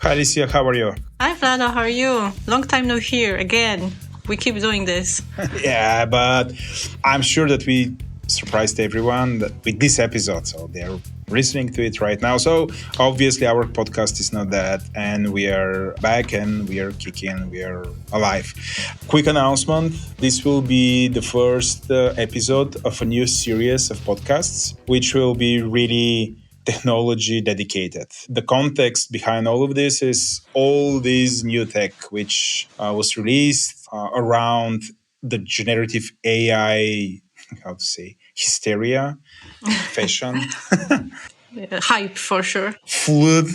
Hi, Alicia. How are you? Hi, Vlado. How are you? Long time no hear again. We keep doing this. Yeah, but I'm sure that we surprised everyone with this episode. So they're listening to it right now. So obviously our podcast is not that. And we are back and we are kicking. We are alive. Quick announcement. This will be the first episode of a new series of podcasts, which will be really technology dedicated. The context behind all of this is all this new tech which was released around the generative AI, how to say, hysteria, fashion, Hype for sure. flood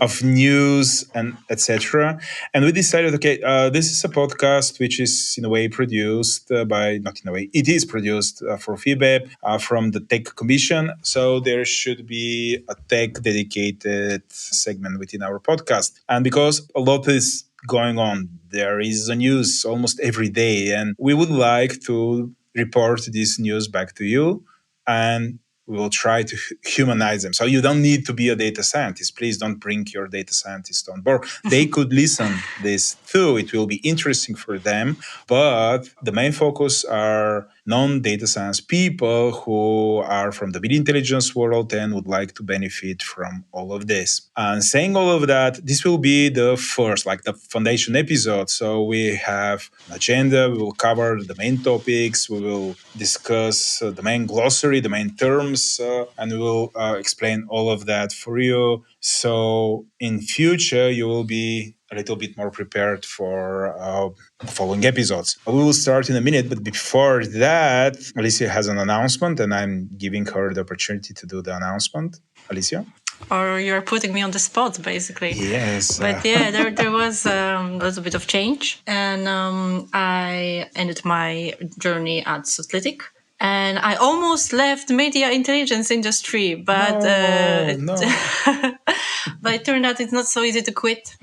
of news and etc. And we decided, okay, this is a podcast which is in a way produced not in a way, it is produced for feedback from the Tech Commission. So there should be a tech dedicated segment within our podcast. And because a lot is going on, there is a news almost every day, and we would like to report this news back to you, and we will try to humanize them. So you don't need to be a data scientist. Please don't bring your data scientist on board. They could listen this too. It will be interesting for them. But the main focus are non-data science people who are from the media intelligence world and would like to benefit from all of this. And saying all of that, this will be the first, like the foundation episode. So we have an agenda. We will cover the main topics. We will discuss the main glossary, the main terms, and we will explain all of that for you. So in future, you will be a little bit more prepared for the following episodes. We will start in a minute, but before that, Alicia has an announcement, and I'm giving her the opportunity to do the announcement. Alicia? Or you're putting me on the spot, basically. Yes. But yeah, there was a little bit of change. And I ended my journey at Sotletic. And I almost left media intelligence industry, but but it turned out it's not so easy to quit.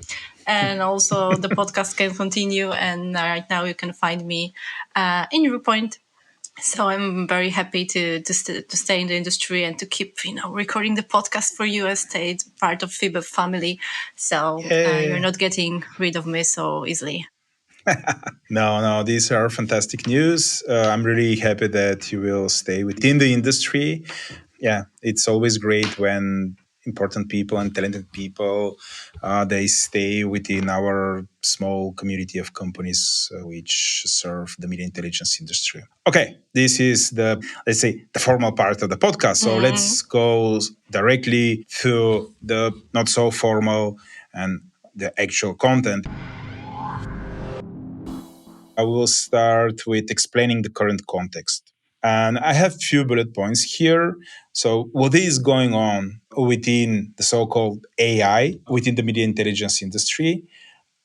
And also the podcast can continue. And right now you can find me in Ruepoint. So I'm very happy to stay in the industry and to keep, recording the podcast for you and stay part of FIBA family. So you're not getting rid of me so easily. No, these are fantastic news. I'm really happy that you will stay within the industry. Yeah, it's always great when important people and talented people, they stay within our small community of companies which serve the media intelligence industry. Okay, this is let's say, the formal part of the podcast. So let's go directly to the not so formal and the actual content. I will start with explaining the current context. And I have a few bullet points here. So what is going on within the so-called AI, within the media intelligence industry?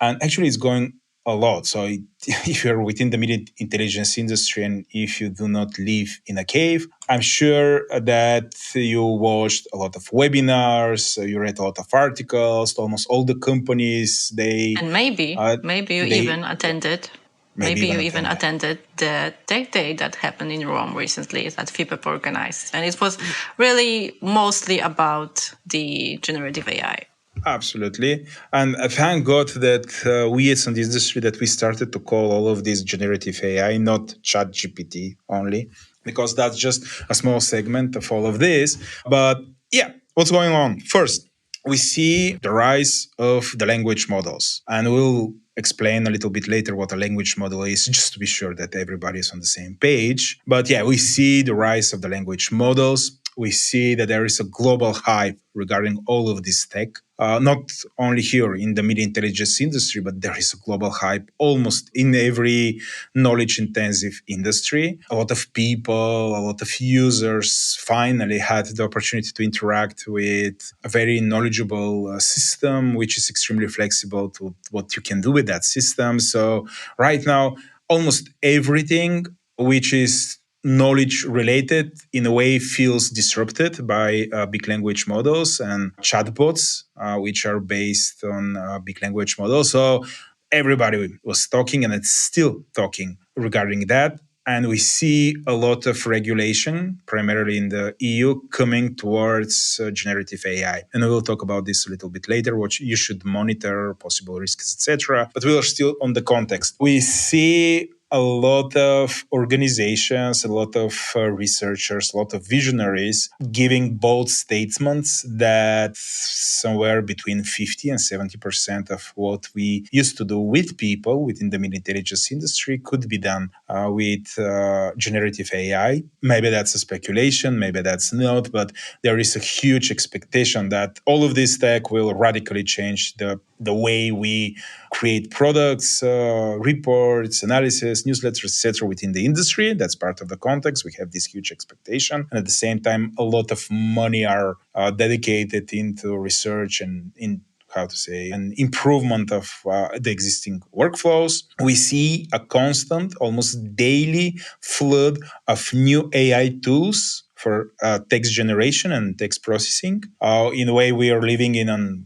And actually it's going a lot. So if you're within the media intelligence industry and if you do not live in a cave, I'm sure that you watched a lot of webinars, you read a lot of articles, almost all the companies, And maybe you even attended. Maybe you even attended the Tech Day that happened in Rome recently that FIPEP organized. And it was really mostly about the generative AI. Absolutely. And thank God that we as an industry that we started to call all of this generative AI, not chat GPT only, because that's just a small segment of all of this. But yeah, what's going on? First, we see the rise of the language models, and we'll explain a little bit later what a language model is, just to be sure that everybody is on the same page. But yeah, we see the rise of the language models. We see that there is a global hype regarding all of this tech, not only here in the media intelligence industry, but there is a global hype almost in every knowledge-intensive industry. A lot of people, a lot of users finally had the opportunity to interact with a very knowledgeable system, which is extremely flexible to what you can do with that system. So right now, almost everything which is knowledge related in a way feels disrupted by big language models and chatbots, which are based on big language models. So everybody was talking and it's still talking regarding that. And we see a lot of regulation, primarily in the EU, coming towards generative AI. And we'll talk about this a little bit later, what you should monitor, possible risks, etc. But we are still on the context. We see a lot of organizations, a lot of researchers, a lot of visionaries giving bold statements that somewhere between 50 and 70% of what we used to do with people within the mid-intelligence industry could be done with generative AI. Maybe that's a speculation, maybe that's not, but there is a huge expectation that all of this tech will radically change the way we create products, reports, analysis, newsletters, etc. within the industry. That's part of the context. We have this huge expectation. And at the same time, a lot of money are dedicated into research and in an improvement of the existing workflows. We see a constant, almost daily flood of new AI tools for text generation and text processing. In a way, we are living in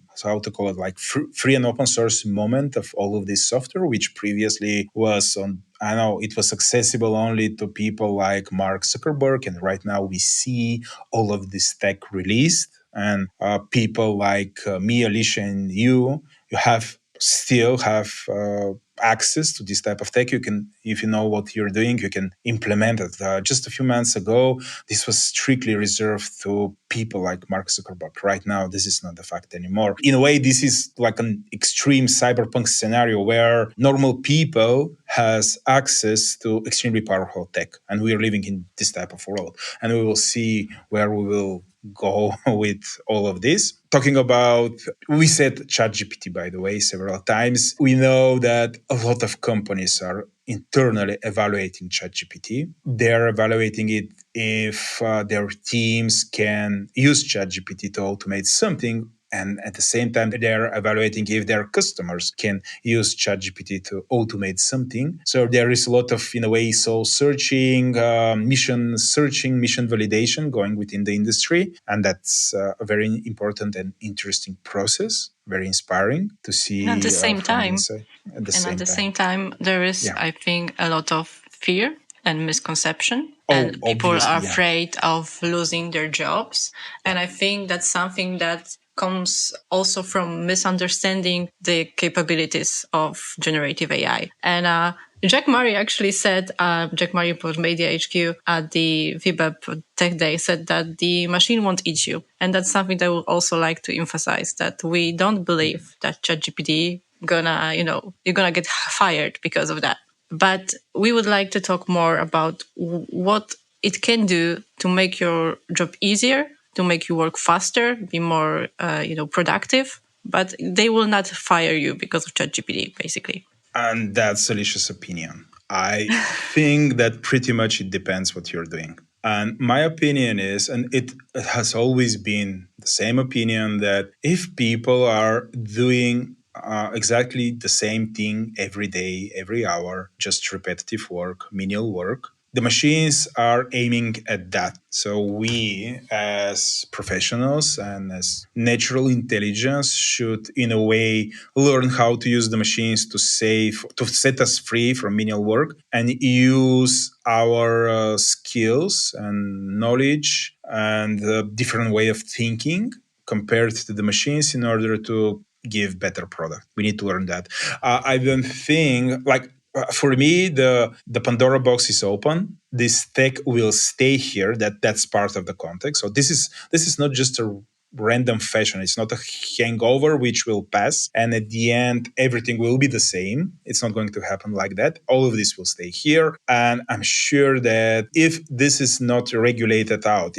like free and open source moment of all of this software, which previously was it was accessible only to people like Mark Zuckerberg. And right now we see all of this tech released. And people like me, Alicia, and you still have access to this type of tech. You can, if you know what you're doing, you can implement it. Just a few months ago, this was strictly reserved to people like Mark Zuckerberg. Right now, this is not the fact anymore. In a way, this is like an extreme cyberpunk scenario where normal people has access to extremely powerful tech. And we are living in this type of world. And we will see where we will go with all of this. Talking about, we said ChatGPT, by the way, several times. We know that a lot of companies are internally evaluating ChatGPT. They're evaluating it if their teams can use ChatGPT to automate something. And at the same time, they're evaluating if their customers can use ChatGPT to automate something. So there is a lot of, in a way, soul searching, mission validation going within the industry. And that's a very important and interesting process, very inspiring to see. And at the same time, there is, I think, a lot of fear and misconception. And people are afraid of losing their jobs. And I think that's something that comes also from misunderstanding the capabilities of generative AI. And Jack Murray actually said, Jack Murray from Media HQ at the VBEP Tech Day said that the machine won't eat you. And that's something that I would also like to emphasize, that we don't believe that ChatGPT you're gonna get fired because of that. But we would like to talk more about what it can do to make your job easier, to make you work faster, be more, productive. But they will not fire you because of ChatGPT, basically. And that's Alicia's opinion. I think that pretty much it depends what you're doing. And my opinion is, and it has always been the same opinion, that if people are doing exactly the same thing every day, every hour, just repetitive work, menial work, the machines are aiming at that. So we, as professionals and as natural intelligence, should, in a way, learn how to use the machines to set us free from menial work and use our skills and knowledge and a different way of thinking compared to the machines in order to give better product. We need to learn that. I don't think, for me, the Pandora box is open. This tech will stay here. That's part of the context. So this is not just a random fashion. It's not a hangover which will pass, and at the end everything will be the same. It's not going to happen like that. All of this will stay here, and I'm sure that if this is not regulated out,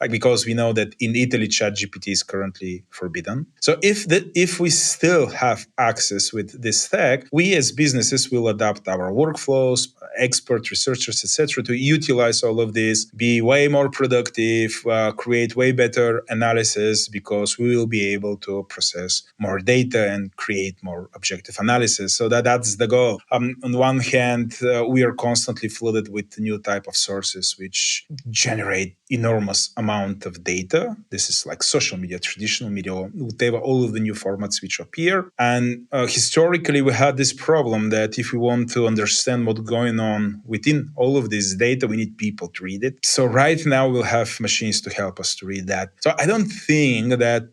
because we know that in Italy ChatGPT is currently forbidden. So if we still have access with this tech, we as businesses will adapt our workflows, expert researchers, etc., to utilize all of this, be way more productive, create way better analysis, analysis because we will be able to process more data and create more objective analysis. So that's the goal. On one hand, we are constantly flooded with new type of sources which generate enormous amount of data. This is like social media, traditional media, whatever, all of the new formats which appear. And historically, we had this problem that if we want to understand what's going on within all of this data, we need people to read it. So right now, we'll have machines to help us to read that. So I don't think that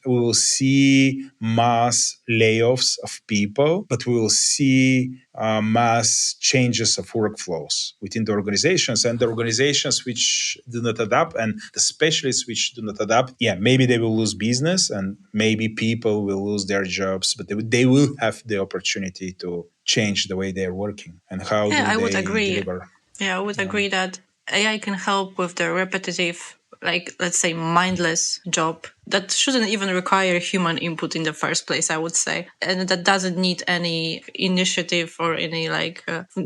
we will see mass layoffs of people, but we will see mass changes of workflows within the organizations, and the organizations which do not adapt and the specialists which do not adapt, maybe they will lose business and maybe people will lose their jobs, but they will have the opportunity to change the way they're working and how Yeah, do I would they agree. deliver. Yeah, I would agree that AI can help with the repetitive, like, let's say, mindless job that shouldn't even require human input in the first place, I would say. And that doesn't need any initiative or any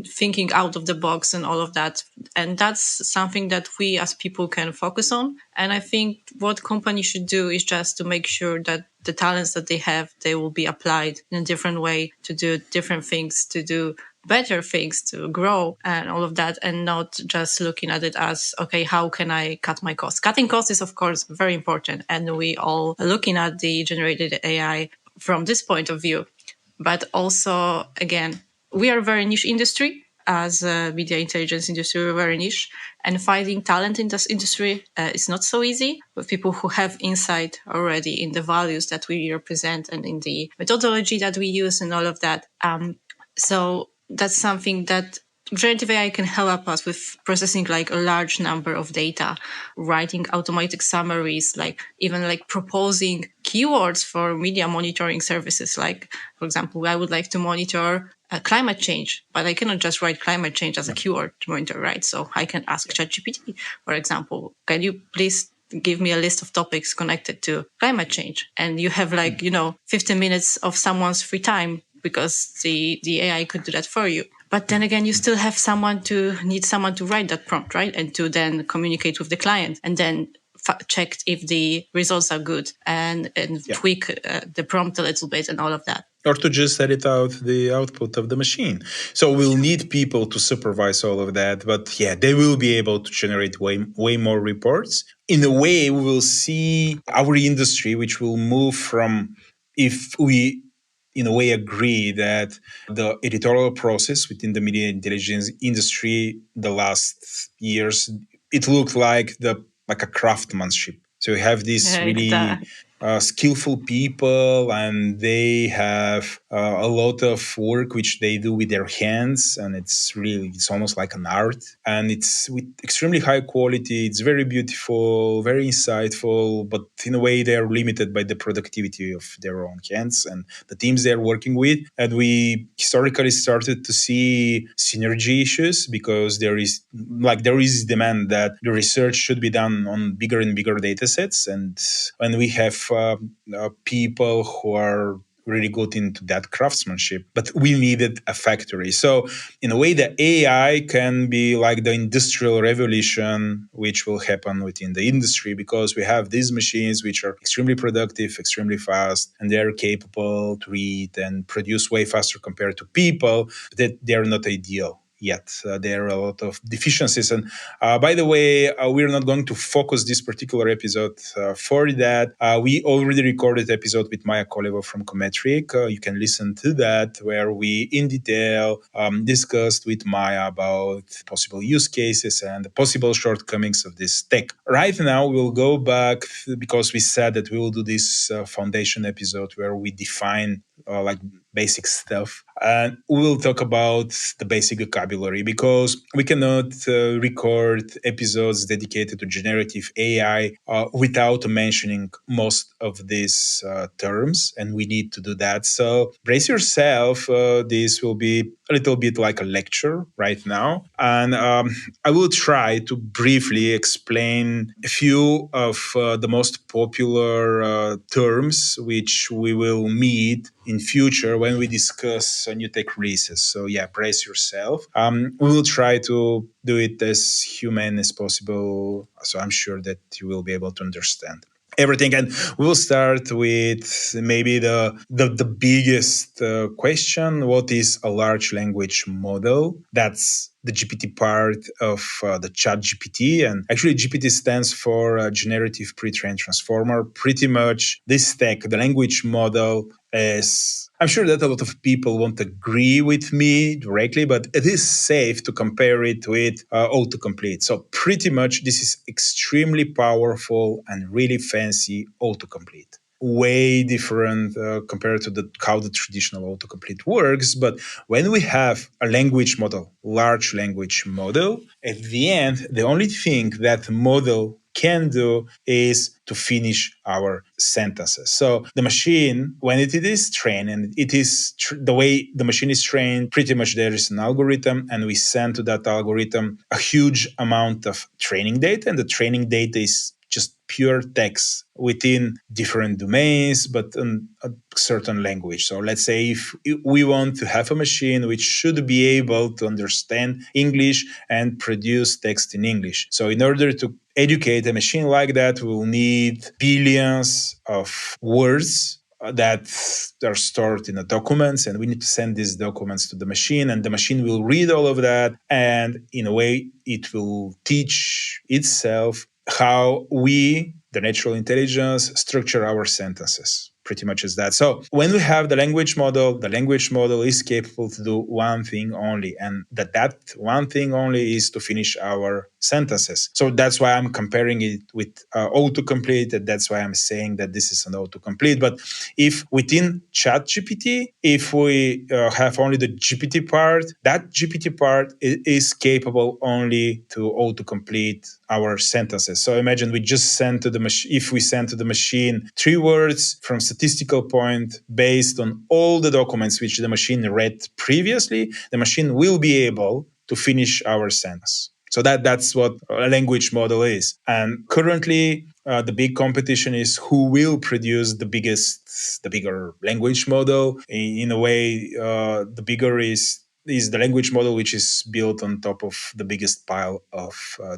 thinking out of the box and all of that. And that's something that we as people can focus on. And I think what companies should do is just to make sure that the talents that they have, they will be applied in a different way to do different things, to do better things, to grow and all of that, and not just looking at it as, okay, how can I cut my costs? Cutting costs is, of course, very important. And we all are looking at the generated AI from this point of view. But also, again, we are a very niche industry. As a media intelligence industry, we're very niche. And finding talent in this industry is not so easy with people who have insight already in the values that we represent and in the methodology that we use and all of that. So that's something that generative AI can help us with, processing like a large number of data, writing automatic summaries, like even like proposing keywords for media monitoring services. Like, for example, I would like to monitor climate change, but I cannot just write climate change as a keyword to monitor, right? So I can ask ChatGPT, for example, can you please give me a list of topics connected to climate change? And you have 15 minutes of someone's free time because the AI could do that for you. But then again, you still have need someone to write that prompt, right? And to then communicate with the client and then check if the results are good and tweak the prompt a little bit and all of that. Or to just edit out the output of the machine. So we'll need people to supervise all of that. But they will be able to generate way more reports. In a way, we will see our industry, which will move from, if we in a way agree that the editorial process within the media intelligence industry the last years, it looked like a craftsmanship. So we have these really skillful people, and they have a lot of work which they do with their hands, and it's almost like an art, and it's with extremely high quality. It's very beautiful, very insightful, but in a way they are limited by the productivity of their own hands and the teams they're working with. And we historically started to see synergy issues because there is demand that the research should be done on bigger and bigger data sets, and when we have people who are really good into that craftsmanship, but we needed a factory. So in a way, the AI can be like the industrial revolution, which will happen within the industry, because we have these machines which are extremely productive, extremely fast, and they're capable to read and produce way faster compared to people, that they're not ideal yet. There are a lot of deficiencies. And by the way, we're not going to focus this particular episode for that. We already recorded episode with Maya Koleva from Cometric. You can listen to that, where we in detail discussed with Maya about possible use cases and the possible shortcomings of this tech. Right now, we'll go back, because we said that we will do this foundation episode where we define basic stuff. And we will talk about the basic vocabulary, because we cannot record episodes dedicated to generative AI without mentioning most of these terms, and we need to do that. So brace yourself. This will be a little bit like a lecture right now. And I will try to briefly explain a few of the most popular terms which we will meet in future when we discuss new tech releases. So brace yourself. We will try to do it as human as possible, so I'm sure that you will be able to understand. everything. And we'll start with maybe the biggest question. What is a large language model? That's the GPT part of the chat GPT. And actually GPT stands for generative pre-trained transformer. Pretty much this stack, the language model, is, I'm sure that a lot of people won't agree with me directly, but it is safe to compare it with autocomplete. So pretty much this is extremely powerful and really fancy autocomplete. Way different compared to how the traditional autocomplete works. But when we have a language model, large language model, at the end, the only thing that model can do is to finish our sentences. So the machine, when it is trained, and it is the way the machine is trained, pretty much there is an algorithm, and we send to that algorithm a huge amount of training data, and the training data is just pure text within different domains, but in a certain language. So let's say if we want to have a machine which should be able to understand English and produce text in English. So in order to educate a machine like that, we'll need billions of words that are stored in the documents, and we need to send these documents to the machine, and the machine will read all of that, and in a way it will teach itself how we, the natural intelligence, structure our sentences. Pretty much is that. So when we have the language model is capable to do one thing only, and that one thing only is to finish our sentences. So that's why I'm comparing it with autocomplete, and that's why I'm saying that this is an autocomplete. But if within ChatGPT, if we have only the GPT part, that GPT part is capable only to autocomplete our sentences. So imagine we just send to the machine, if we send to the machine 3 words from statistical point based on all the documents which the machine read previously, the machine will be able to finish our sentence. So that's what a language model is. And currently, the big competition is who will produce the bigger language model. In a way, the bigger is the language model which is built on top of the biggest pile of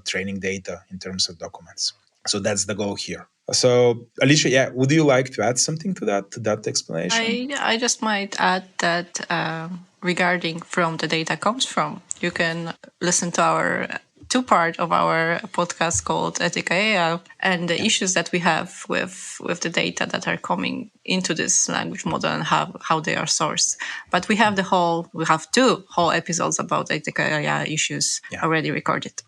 training data in terms of documents. So that's the goal here. So, Alicia, yeah, would you like to add something to that explanation? I just might add that regarding from the data comes from, you can listen to our 2-part of our podcast called Etica AI and the issues that we have with the data that are coming into this language model and how they are sourced. But we have 2 whole episodes about Etica AI issues already recorded.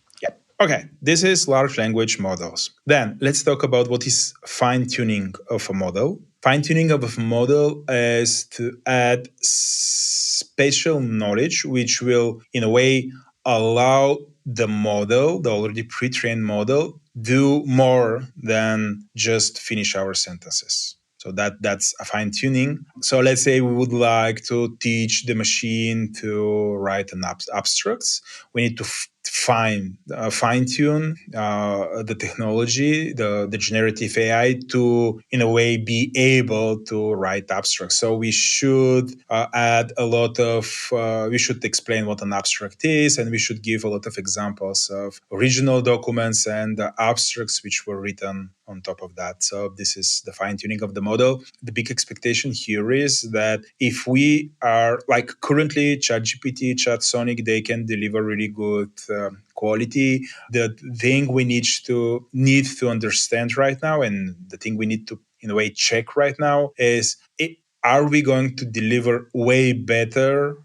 Okay, this is large language models. Then let's talk about what is fine-tuning of a model. Fine-tuning of a model is to add spatial knowledge, which will, in a way, allow the model, the already pre-trained model, do more than just finish our sentences. So that's a fine tuning. So let's say we would like to teach the machine to write an abstracts. We need to fine tune the technology, the generative AI, to in a way be able to write abstracts. So we should add a lot of we should explain what an abstract is, and we should give a lot of examples of original documents and abstracts which were written on top of that. So this is the fine tuning of the model. The big expectation here is that if we are like currently ChatGPT, ChatSonic, they can deliver really good quality. The thing we need to understand right now, and the thing we need to in a way check right now is are we going to deliver way better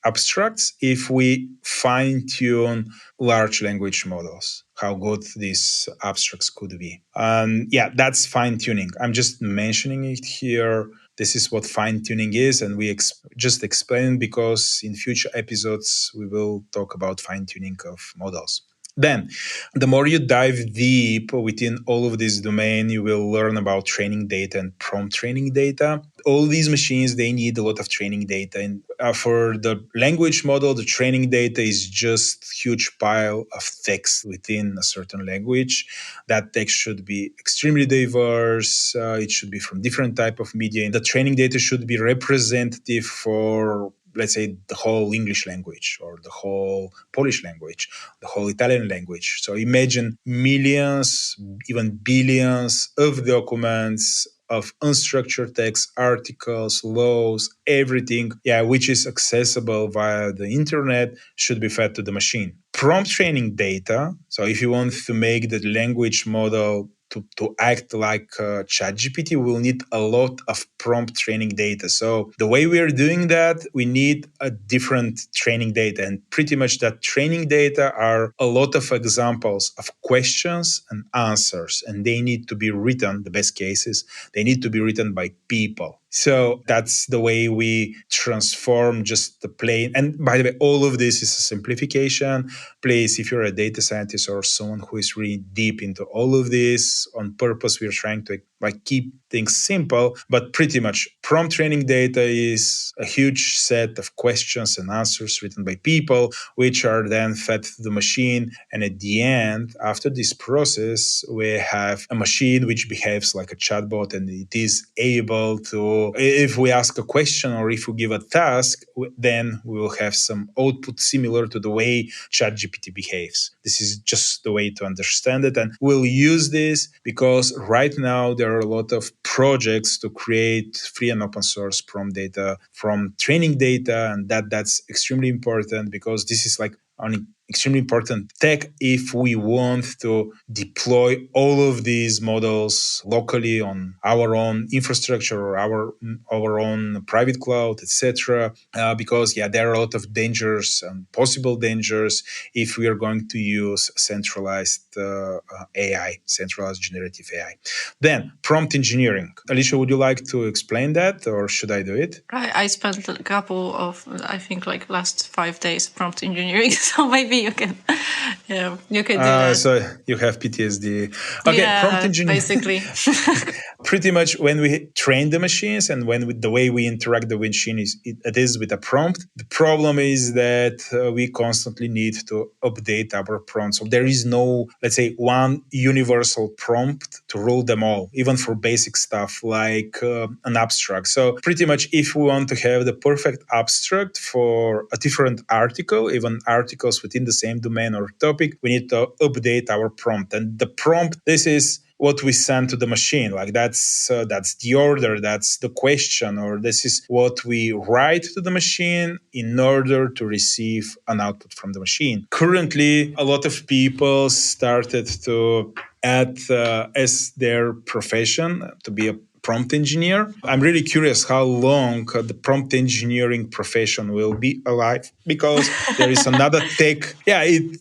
abstracts if we fine tune large language models? How good these abstracts could be. That's fine tuning. I'm just mentioning it here. This is what fine tuning is, and we just explain because in future episodes we will talk about fine tuning of models. Then, the more you dive deep within all of this domain, you will learn about training data and prompt training data. All these machines, they need a lot of training data. And for the language model, the training data is just huge pile of text within a certain language. That text should be extremely diverse. It should be from different type of media. And the training data should be representative for let's say, the whole English language or the whole Polish language, the whole Italian language. So imagine millions, even billions of documents, of unstructured text, articles, laws, everything, which is accessible via the internet, should be fed to the machine. Prompt training data. So if you want to make the language model to act like ChatGPT, we'll need a lot of prompt training data. So the way we are doing that, we need a different training data. And pretty much that training data are a lot of examples of questions and answers. And they need to be written, the best cases, they need to be written by people. So that's the way we transform just the plain. And by the way, all of this is a simplification. Please, if you're a data scientist or someone who is really deep into all of this, on purpose, we're trying to keep things simple. But pretty much prompt training data is a huge set of questions and answers written by people, which are then fed to the machine. And at the end, after this process, we have a machine which behaves like a chatbot, and it is able to, if we ask a question or if we give a task, then we will have some output similar to the way ChatGPT behaves. This is just the way to understand it. And we'll use this because right now there are a lot of projects to create free and open source prompt data from training data. And that's extremely important because this is an extremely important tech if we want to deploy all of these models locally on our own infrastructure or our own private cloud, etc. Because there are a lot of dangers and possible dangers if we are going to use centralized AI, centralized generative AI. Then prompt engineering. Alicia, would you like to explain that, or should I do it? I spent a couple of, I think, last 5 days prompt engineering, so maybe you can do that. So you have PTSD. Okay, prompt engineering. Basically. Pretty much when we train the machines and the way we interact the machine it is with a prompt. The problem is that we constantly need to update our prompts. So there is no, let's say, one universal prompt to rule them all, even for basic stuff like an abstract. So pretty much if we want to have the perfect abstract for a different article, even articles within the same domain or topic, we need to update our prompt. And the prompt, this is what we send to the machine. That's the order, that's the question, or this is what we write to the machine in order to receive an output from the machine. Currently, a lot of people started to add as their profession to be a prompt engineer. I'm really curious how long the prompt engineering profession will be alive, because there is another tech.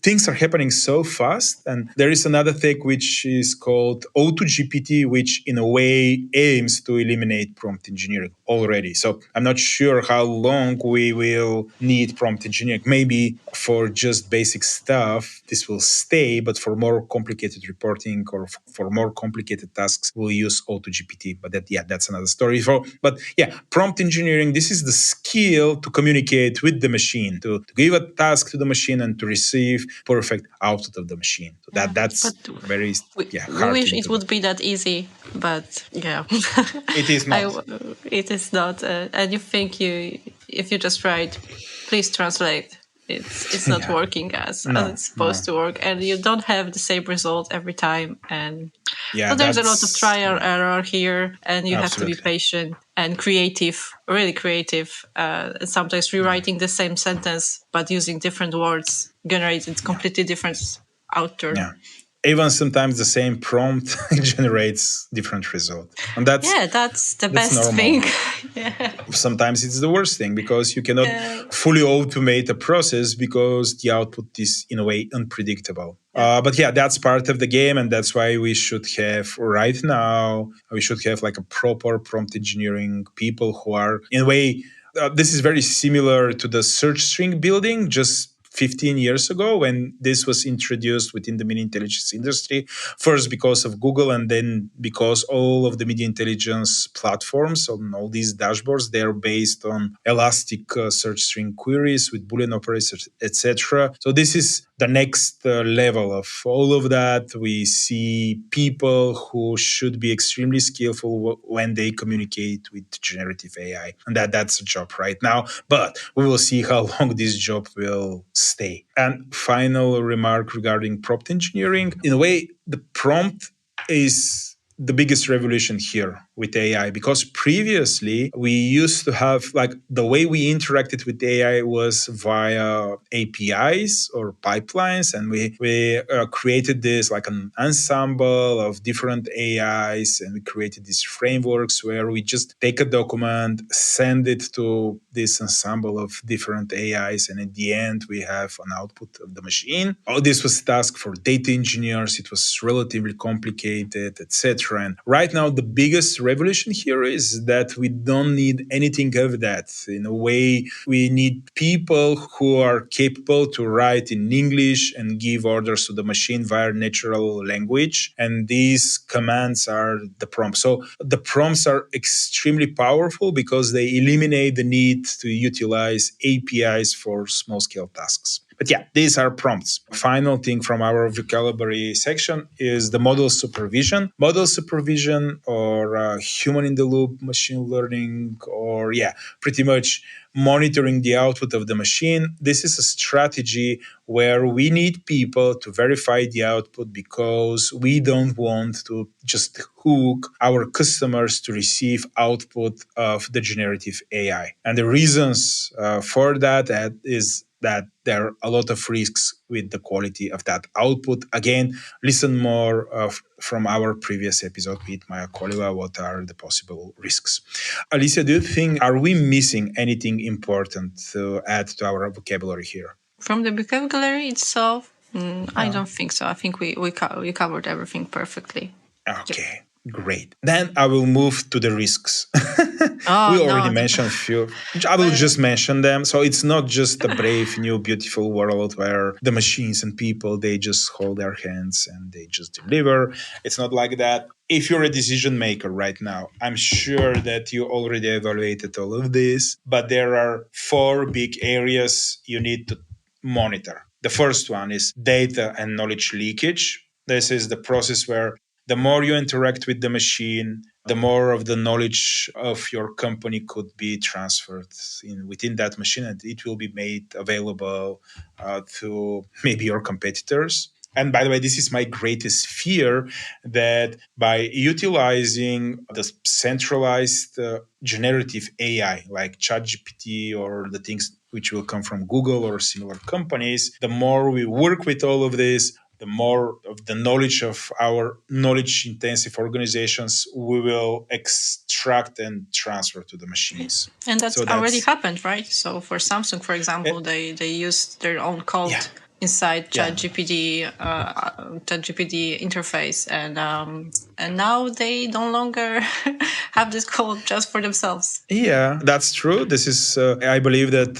Things are happening so fast. And there is another tech which is called AutoGPT, which in a way aims to eliminate prompt engineering already. So I'm not sure how long we will need prompt engineering. Maybe for just basic stuff, this will stay, but for more complicated reporting or for more complicated tasks, we'll use AutoGPT. But that's another story. But prompt engineering, this is the skill to communicate with the machine, to give a task to the machine and to receive perfect output of the machine. So that's very hard. We wish it would be that easy, but it is not. It is not. And you think if you just write, please translate, it's not working as it's supposed to work, and you don't have the same result every time. And so there's a lot of trial error here, and you have to be patient and creative, really creative. And sometimes rewriting the same sentence but using different words generates completely different outturn. Even sometimes the same prompt generates different results. And that's the best thing. Sometimes it's the worst thing, because you cannot fully automate a process because the output is in a way unpredictable. But that's part of the game, and that's why we should have right now, a proper prompt engineering people who are in a way, this is very similar to the search string building, just 15 years ago when this was introduced within the media intelligence industry. First, because of Google, and then because all of the media intelligence platforms on all these dashboards, they're based on elastic search string queries with Boolean operators, etc. So this is the next level of all of that. We see people who should be extremely skillful when they communicate with generative AI, and that's a job right now. But we will see how long this job will stay. And final remark regarding prompt engineering. In a way, the prompt is the biggest revolution here with AI, because previously we used to have, like, the way we interacted with AI was via APIs or pipelines, and we created this like an ensemble of different AIs, and we created these frameworks where we just take a document, send it to this ensemble of different AIs, and at the end we have an output of the machine. All this was task for data engineers. It was relatively complicated, etc. And right now the biggest revolution here is that we don't need anything of that. In a way, we need people who are capable to write in English and give orders to the machine via natural language. And these commands are the prompts. So the prompts are extremely powerful because they eliminate the need to utilize APIs for small scale tasks. But yeah, these are prompts. Final thing from our vocabulary section is the model supervision. Model supervision, or human in the loop machine learning, or pretty much monitoring the output of the machine. This is a strategy where we need people to verify the output because we don't want to just hook our customers to receive output of the generative AI. And the reasons for that is that there are a lot of risks with the quality of that output. Again, listen more from our previous episode with Maya Koliva, what are the possible risks. Alicia, do you think, are we missing anything important to add to our vocabulary here? From the vocabulary itself, I No. don't think so. I think we covered everything perfectly. Okay. Great. Then I will move to the risks. Oh, We already no. mentioned a few. I will just mention them. So it's not just a brave, new, beautiful world where the machines and people, they just hold their hands and they just deliver. It's not like that. If you're a decision maker right now, I'm sure that you already evaluated all of this, but there are 4 big areas you need to monitor. The first one is data and knowledge leakage. This is the process where the more you interact with the machine, the more of the knowledge of your company could be transferred within that machine, and it will be made available to maybe your competitors. And by the way, this is my greatest fear, that by utilizing the centralized generative AI like ChatGPT or the things which will come from Google or similar companies, the more we work with all of this, the more of the knowledge of our knowledge intensive organizations we will extract and transfer to the machines. And that's already happened, right? So for Samsung, for example, they used their own code inside ChatGPT interface, and now they no longer have this code just for themselves. Yeah, that's true. This is, I believe that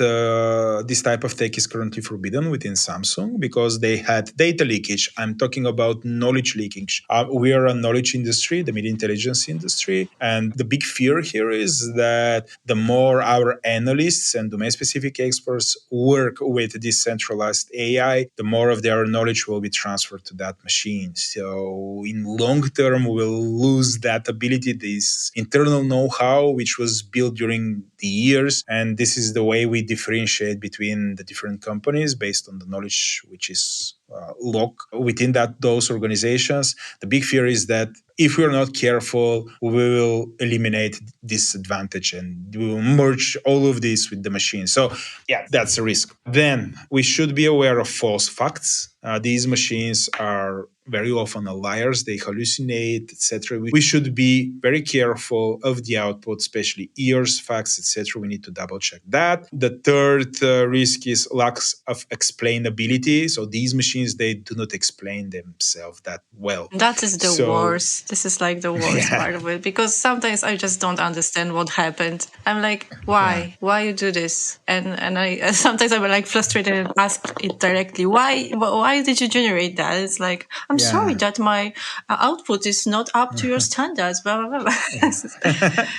this type of tech is currently forbidden within Samsung because they had data leakage. I'm talking about knowledge leakage. We are a knowledge industry, the media intelligence industry, and the big fear here is that the more our analysts and domain-specific experts work with decentralized AI, the more of their knowledge will be transferred to that machine. So in long term, we will lose that ability, this internal know-how, which was built during the years. And this is the way we differentiate between the different companies based on the knowledge which is locked within those organizations. The big fear is that if we're not careful, we will eliminate this advantage and we will merge all of this with the machine. So yeah, that's a risk. Then we should be aware of false facts. These machines are very often liars, they hallucinate, etc. We should be very careful of the output, especially errors, facts, etc. We need to double check that. The third risk is lack of explainability. So these machines, they do not explain themselves that well. That is the So worst. This is like the worst yeah, part of it, because sometimes I just don't understand what happened. I'm like, yeah, why you do this? And I sometimes I'm like frustrated and ask it directly, why did you generate that? It's like, I'm sorry yeah. that my output is not up to your standards. Blah blah blah.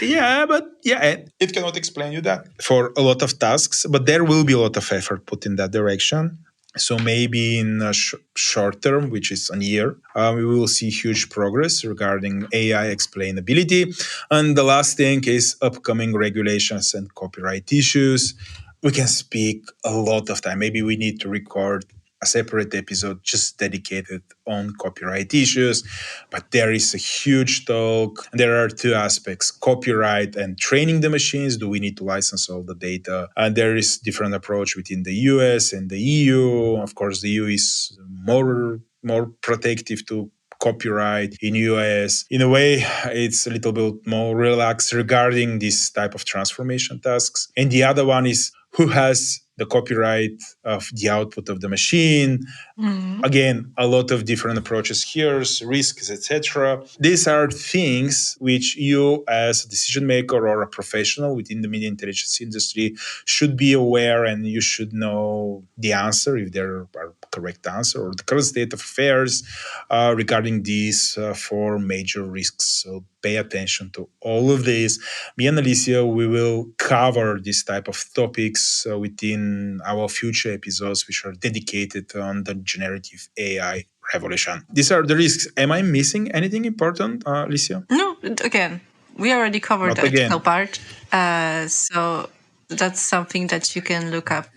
Yeah, but yeah, it cannot explain you that for a lot of tasks, but there will be a lot of effort put in that direction. So maybe in a short term, which is a year, we will see huge progress regarding AI explainability. And the last thing is upcoming regulations and copyright issues. We can speak a lot of time. Maybe we need to record a separate episode just dedicated on copyright issues, but there is a huge talk. There are two aspects: copyright and training the machines. Do we need to license all the data? And there is different approach within the US and the EU. Of course, the EU is more protective to copyright. In US, in a way, it's a little bit more relaxed regarding this type of transformation tasks. And the other one is who has the copyright of the output of the machine. Again, a lot of different approaches here, risks, etc. These are things which you, as a decision maker or a professional within the media intelligence industry, should be aware, and you should know the answer, if there are correct answer, or the current state of affairs regarding these four major risks. So pay attention to all of this. Me and Alicia, we will cover this type of topics within our future episodes, which are dedicated on the generative AI revolution. These are the risks. Am I missing anything important, Alicia? No, again, we already covered Not the ethical again. part, so that's something that you can look up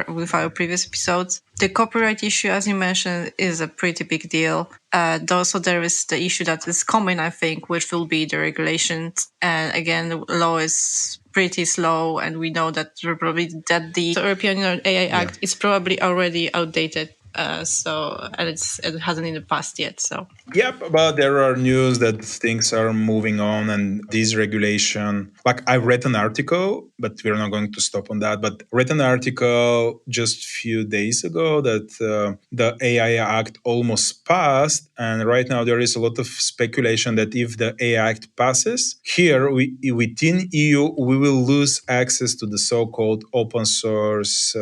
with our previous episodes. The copyright issue, as you mentioned, is a pretty big deal. Also, there is the issue that is common, I think, which will be the regulations. And again, the law is pretty slow, and we know that the European AI Act is probably already outdated. And it hasn't in the past yet. So Yep, but there are news that things are moving on, and this regulation. Like I read an article, but we're not going to stop on that. But read an article just a few days ago that the AI Act almost passed, and right now there is a lot of speculation that if the AI Act passes, here within EU we will lose access to the so-called open source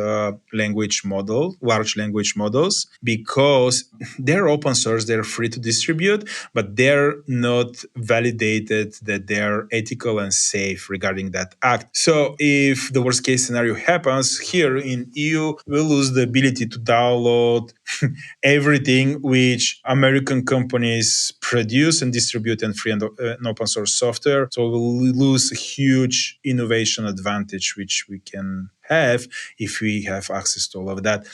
language model, large language models, because they're open source, they're free to distribute, but they're not validated that they're ethical and safe regarding that act. So if the worst case scenario happens, here in EU, we'll lose the ability to download everything which American companies produce and distribute in free and open source software. So we'll lose a huge innovation advantage, which we can have if we have access to all of that.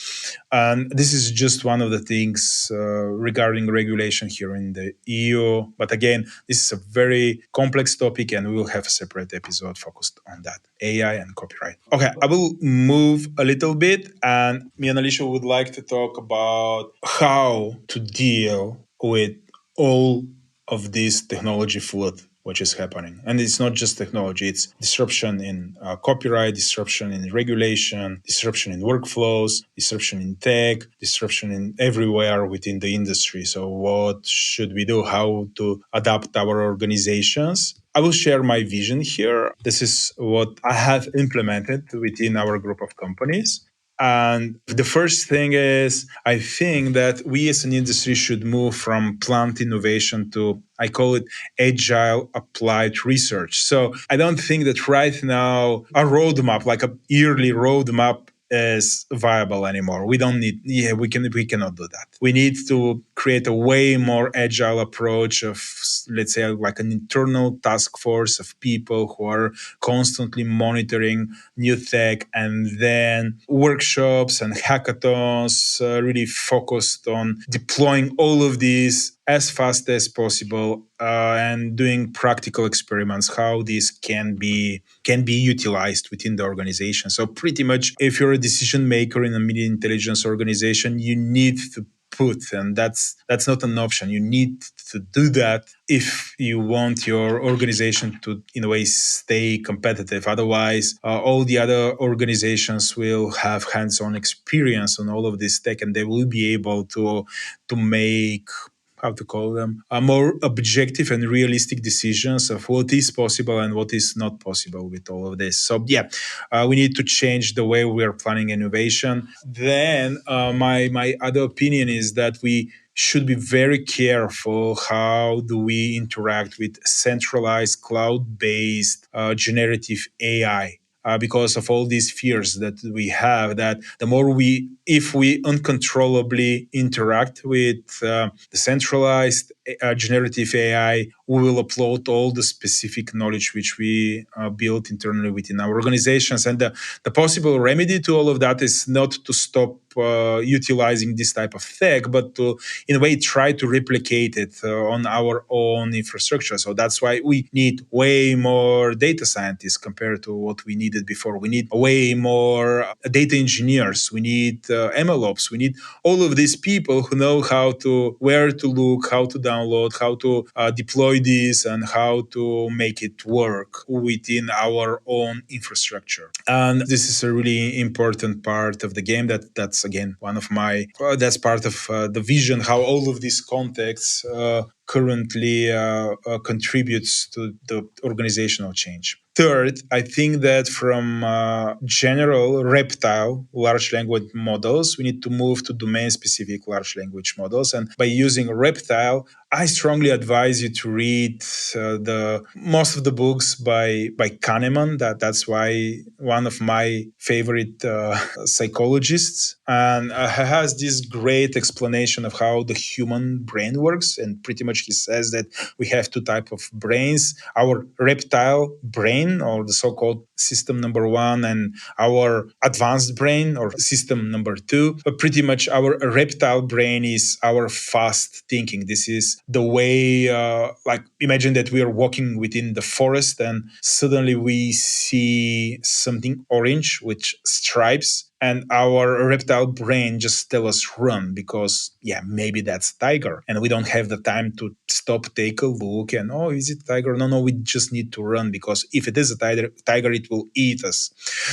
And this is just one of the things regarding regulation here in the EU. But again, this is a very complex topic, and we will have a separate episode focused on that, AI and copyright. Okay, I will move a little bit, and me and Alicia would like to talk about how to deal with all of this technology flood which is happening. And it's not just technology, it's disruption in copyright, disruption in regulation, disruption in workflows, disruption in tech, disruption in everywhere within the industry. So what should we do? How to adapt our organizations? I will share my vision here. This is what I have implemented within our group of companies. And the first thing is, I think that we as an industry should move from plant innovation to, I call it agile applied research. So I don't think that right now a roadmap, like a yearly roadmap, is viable anymore. We don't need, we cannot do that. We need to create a way more agile approach of, let's say, like an internal task force of people who are constantly monitoring new tech, and then workshops and hackathons really focused on deploying all of these as fast as possible and doing practical experiments how this can be utilized within the organization. So pretty much, if you're a decision maker in a media intelligence organization, you need to put, and that's not an option. You need to do that if you want your organization to, in a way, stay competitive. Otherwise, all the other organizations will have hands-on experience on all of this tech, and they will be able to make, how to call them, more objective and realistic decisions of what is possible and what is not possible with all of this. So yeah, we need to change the way we are planning innovation. Then my other opinion is that we should be very careful how do we interact with centralized cloud-based generative AI, because of all these fears that we have, that the more if we uncontrollably interact with the centralized generative AI, we will upload all the specific knowledge which we built internally within our organizations. And the possible remedy to all of that is not to stop utilizing this type of tech, but to, in a way, try to replicate it on our own infrastructure. So that's why we need way more data scientists compared to what we needed before. We need way more data engineers. We need MLOps. We need all of these people who know where to look, how to download, how to deploy this, and how to make it work within our own infrastructure. And this is a really important part of the game. That's again one of my that's part of the vision, how all of these contexts currently contributes to the organizational change. Third, I think that from general reptile large language models, we need to move to domain-specific large language models. And by using reptile, I strongly advise you to read the most of the books by Kahneman. That's why one of my favorite psychologists, and has this great explanation of how the human brain works. And pretty much he says that we have two types of brains: our reptile brain, or the so-called system number one, and our advanced brain, or system number two. But pretty much our reptile brain is our fast thinking. This is the way, like, imagine that we are walking within the forest and suddenly we see something orange with stripes, and our reptile brain just tell us run, because maybe that's tiger, and we don't have the time to stop, take a look, and is it tiger? No, we just need to run, because if it is a tiger, it will eat us.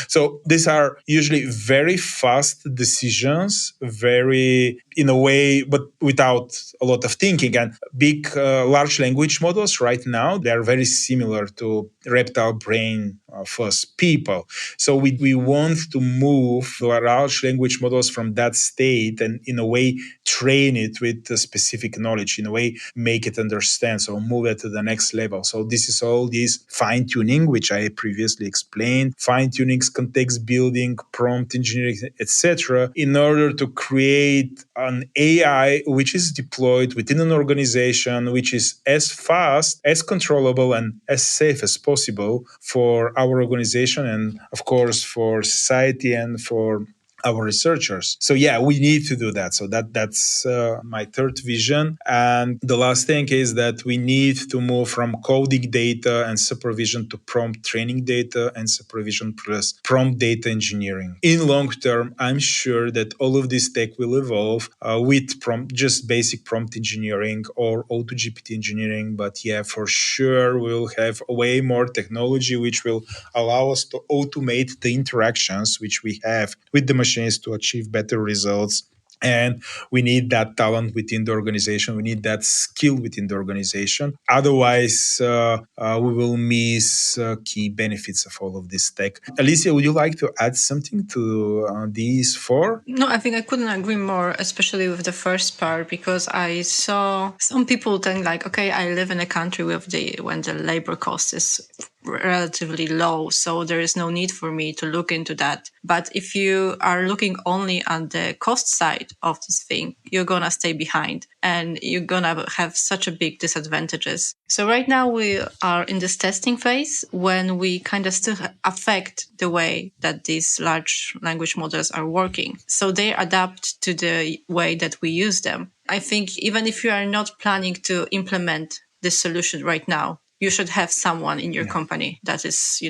So these are usually very fast decisions, very, in a way, but without a lot of thinking. And big large language models right now, they are very similar to reptile brain first people. So we want to move the large language models from that state and, in a way, train it with the specific knowledge, in a way, make it understand, so move it to the next level. So this is all this fine-tuning, which I previously explained, fine-tuning, context building, prompt engineering, etc., in order to create an AI which is deployed within an organization, which is as fast, as controllable, and as safe as possible for our organization, and of course for society and for our researchers. So we need to do that. So that's my third vision. And the last thing is that we need to move from coding data and supervision to prompt training data and supervision plus prompt data engineering. In long term, I'm sure that all of this tech will evolve with just basic prompt engineering or auto-GPT engineering. But for sure, we'll have way more technology which will allow us to automate the interactions which we have with the machines to achieve better results. And we need that talent within the organization. We need that skill within the organization. Otherwise, we will miss key benefits of all of this tech. Alicia, would you like to add something to these four? No, I think I couldn't agree more, especially with the first part, because I saw some people think like, okay, I live in a country when the labor cost is relatively low, so there is no need for me to look into that. But if you are looking only on the cost side of this thing, you're gonna stay behind and you're gonna have such a big disadvantages. So right now we are in this testing phase when we kind of still affect the way that these large language models are working. So they adapt to the way that we use them. I think even if you are not planning to implement this solution right now, you should have someone in your company that is,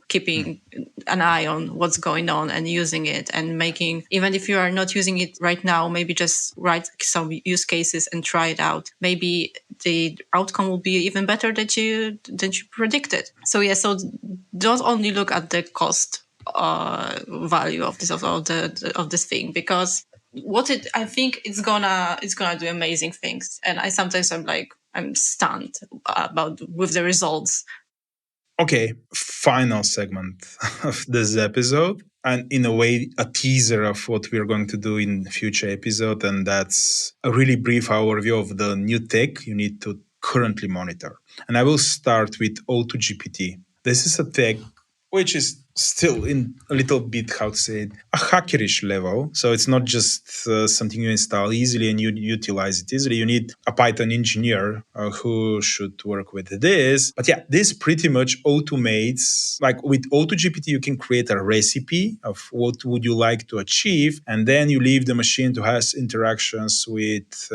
keeping an eye on what's going on and using it and making, even if you are not using it right now, maybe just write some use cases and try it out. Maybe the outcome will be even better than you predicted. So so don't only look at the cost value of this thing, because I think it's gonna do amazing things, and I'm stunned with the results. Okay, final segment of this episode, and in a way a teaser of what we're going to do in future episode, and that's a really brief overview of the new tech you need to currently monitor. And I will start with AutoGPT. This is a tech which is still in a little bit, how to say it, a hackerish level. So it's not just something you install easily and you utilize it easily. You need a Python engineer who should work with this. But yeah, this pretty much automates, like with AutoGPT, you can create a recipe of what would you like to achieve. And then you leave the machine to have interactions with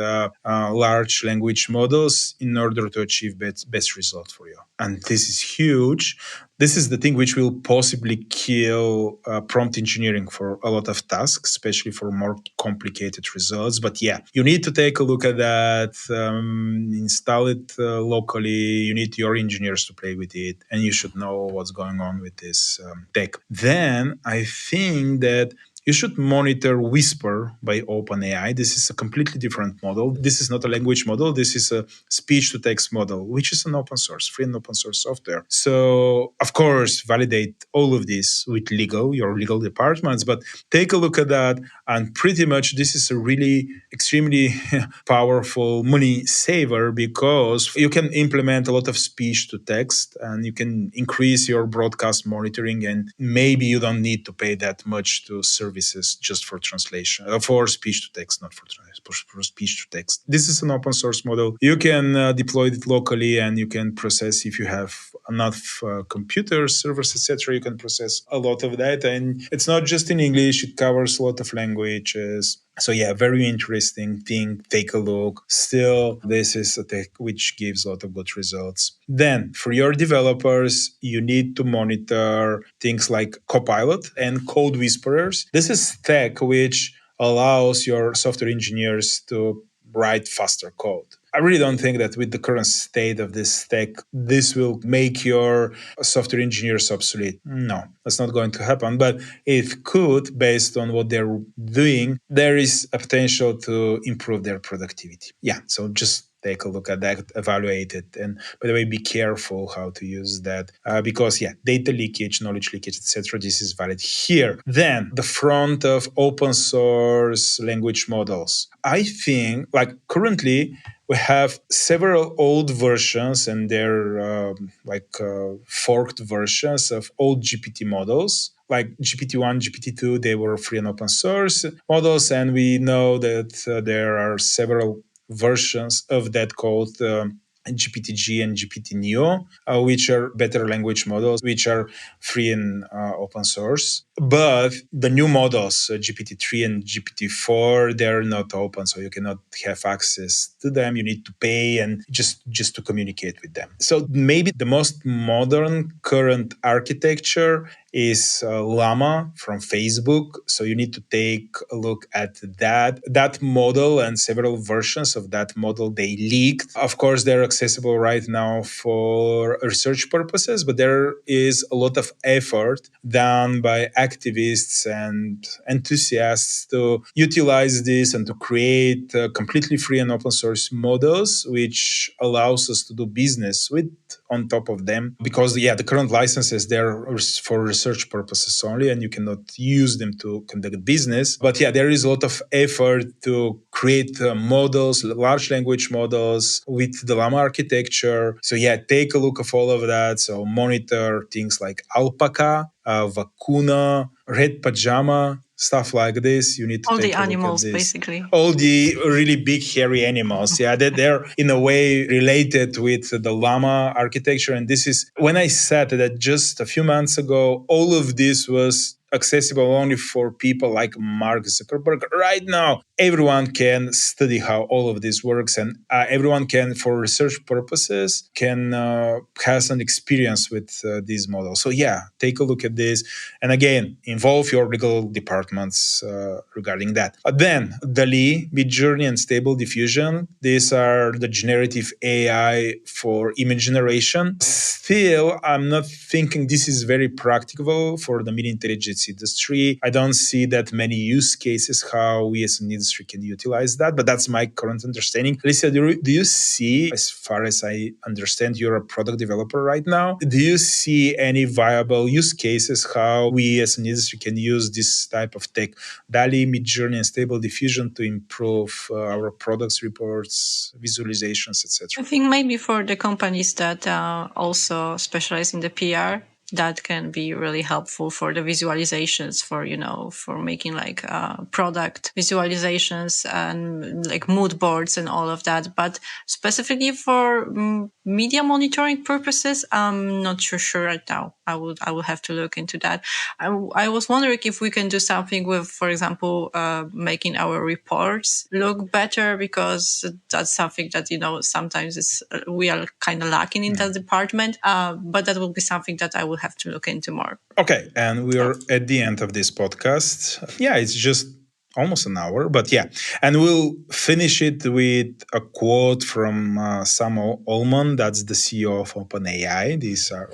large language models in order to achieve best result for you. And this is huge. This is the thing which will possibly kill prompt engineering for a lot of tasks, especially for more complicated results. But yeah, you need to take a look at that, install it locally. You need your engineers to play with it, and you should know what's going on with this tech. Then I think that you should monitor Whisper by OpenAI. This is a completely different model. This is not a language model. This is a speech-to-text model, which is an open source, free and open source software. So, of course, validate all of this with your legal departments, but take a look at that. And pretty much this is a really extremely powerful money saver, because you can implement a lot of speech-to-text and you can increase your broadcast monitoring, and maybe you don't need to pay that much to services just for translation, for speech to text, not for speech to text. This is an open source model. You can deploy it locally, and you can process, if you have enough computers, servers, etc. You can process a lot of data, and it's not just in English. It covers a lot of languages. So yeah, very interesting thing. Take a look. Still, this is a tech which gives a lot of good results. Then for your developers, you need to monitor things like Copilot and Code Whisperers. This is tech which allows your software engineers to write faster code. I really don't think that with the current state of this tech, this will make your software engineers obsolete. No, that's not going to happen. But it could, based on what they're doing, there is a potential to improve their productivity. Yeah, so just take a look at that, evaluate it. And by the way, be careful how to use that because, yeah, data leakage, knowledge leakage, etc. This is valid here. Then the front of open source language models. I think, like currently, we have several old versions, and they're forked versions of old GPT models. Like GPT-1, GPT-2, they were free and open source models, and we know that there are several versions of that called GPT-G and GPT-Neo, which are better language models, which are free and open source. But the new models, GPT-3 and GPT-4, they're not open, so you cannot have access to them. You need to pay and just to communicate with them. So maybe the most modern current architecture is Llama from Facebook. So you need to take a look at that model, and several versions of that model they leaked. Of course, they're accessible right now for research purposes, but there is a lot of effort done by activists and enthusiasts to utilize this and to create completely free and open source models, which allows us to do business with on top of them. Because, yeah, the current licenses, they're for research purposes only, and you cannot use them to conduct business. But yeah, there is a lot of effort to create models, large language models with the Llama architecture. So yeah, take a look of all of that. So monitor things like Alpaca, Vacuna, Red Pajama, stuff like this. You need to all take the a animals, look at this. basically. All the really big hairy animals. Yeah, they're in a way related with the Llama architecture. And this is when I said that just a few months ago, all of this was accessible only for people like Mark Zuckerberg. Right now, everyone can study how all of this works, and everyone can, for research purposes, can has an experience with these models. So yeah, take a look at this, and again, involve your legal departments regarding that. Then DALL-E, Midjourney, and Stable Diffusion. These are the generative AI for image generation. Still, I'm not thinking this is very practicable for the mid-intelligence industry. I don't see that many use cases how we as an industry can utilize that, but that's my current understanding. Alicja, do you see, as far as I understand, you're a product developer right now, do you see any viable use cases how we as an industry can use this type of tech, DALL-E, Midjourney, and Stable Diffusion to improve our products, reports, visualizations, etc.? I think maybe for the companies that also specialize in the PR, that can be really helpful for the visualizations, for, for making like product visualizations and like mood boards and all of that. But specifically for media monitoring purposes, I'm not sure right now. I will have to look into that. I was wondering if we can do something with, for example, making our reports look better, because that's something that, sometimes we are kind of lacking in that department. But that will be something that I will have to look into more. Okay, and we are at the end of this podcast. Yeah, it's just almost an hour, but yeah. And we'll finish it with a quote from Sam Altman, that's the CEO of OpenAI.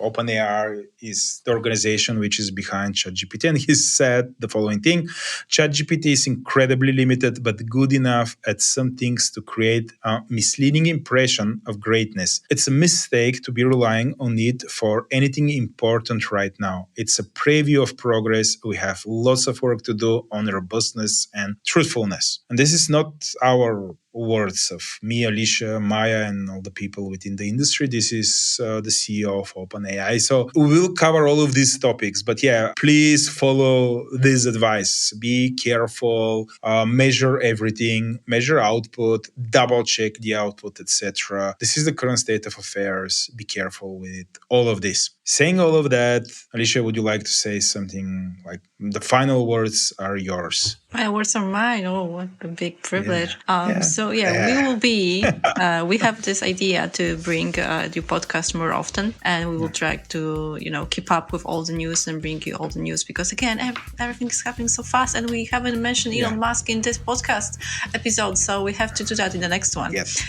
OpenAI is the organization which is behind ChatGPT, and he said the following thing: ChatGPT is incredibly limited, but good enough at some things to create a misleading impression of greatness. It's a mistake to be relying on it for anything important right now. It's a preview of progress. We have lots of work to do on robustness and truthfulness. And this is not our words of me, Alicia, Maya, and all the people within the industry. This is the CEO of OpenAI. So we will cover all of these topics. But yeah, please follow this advice. Be careful, measure everything, measure output, double check the output, etc. This is the current state of affairs. Be careful with all of this. Saying all of that, Alicia, would you like to say something? Like, the final words are yours. My words are mine. Oh, what a big privilege. We will be, we have this idea to bring the podcast more often, and we will try to, keep up with all the news and bring you all the news, because again, everything is happening so fast, and we haven't mentioned Elon Musk in this podcast episode, so we have to do that in the next one. Yes.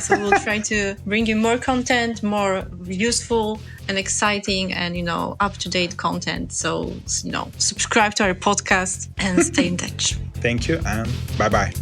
So we'll try to bring you more content, more useful and exciting and, up-to-date content. So, subscribe to our podcast and stay in touch. Thank you, and bye-bye.